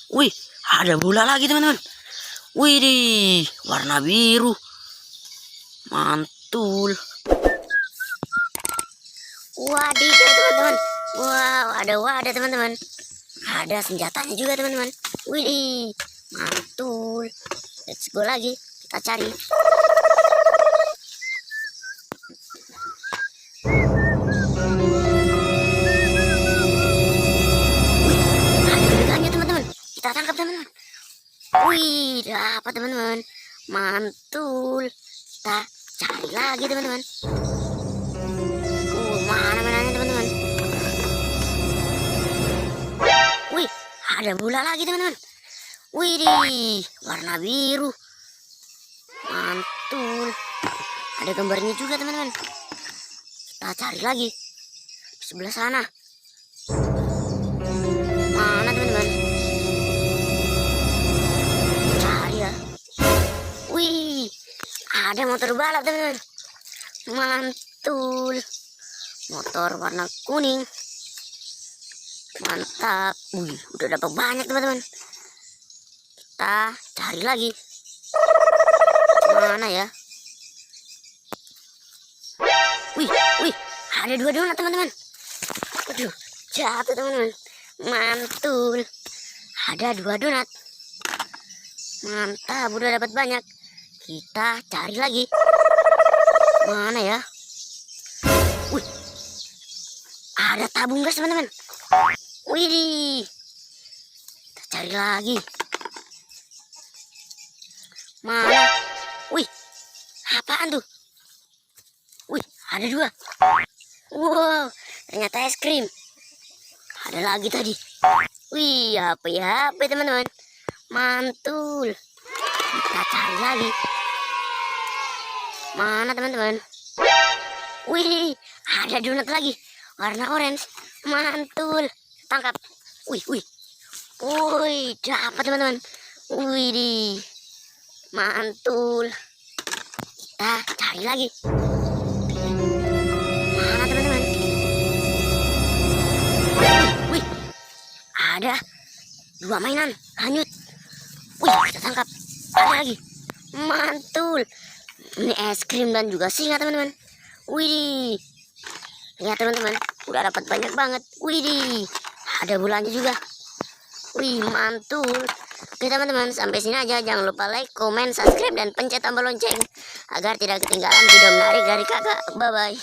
Wih, ada bola lagi teman-teman. Wih, warna biru. Mantul. Wadidaw teman-teman. Wow, ada wadah teman-teman. Ada senjatanya juga teman-teman. Wih, mantul. Let's go lagi. Kita cari. Teman-teman, kita tangkap teman-teman. Wih, dapat teman-teman, mantul. Kita cari lagi teman-teman. Mana mananya teman-teman. Wih, ada bola lagi teman-teman. Wih, warna biru, mantul. Ada gambarnya juga teman-teman. Kita cari lagi di sebelah sana. Mana teman-teman? Cari ya. Wih, ada motor balap teman-teman. Mantul. Motor warna kuning. Mantap. Wih, udah dapat banyak teman-teman. Kita cari lagi. Mana ya? Wih, ada 2 donat teman-teman. Waduh, jatuh teman-teman. Mantul. Ada 2 donat. Mantap, udah dapat banyak. Kita cari lagi. Mana ya? Wih, ada tabung gas teman-teman. Wih, kita cari lagi. Mana? Wih, apaan tuh? Wih, ada 2. Wow, ternyata es krim. Ada lagi tadi. Wih, apa teman-teman. Mantul. Kita cari lagi. Mana teman-teman? Wih, ada donat lagi. Warna orange. Mantul. Tangkap. Wih. Dapat teman-teman. Wih, mantul. Kita cari lagi. Mana teman-teman? Wih, ada 2 mainan hanyut. Wih, kita tangkap. Ada lagi. Mantul. Ini es krim dan juga singa teman-teman. Wih, lihat teman-teman, udah dapat banyak banget. Wih, ada bulannya juga. Wih, mantul. Oke teman-teman, sampai sini aja. Jangan lupa like, komen, subscribe, dan pencet tombol lonceng agar tidak ketinggalan video menarik dari kakak. Bye bye.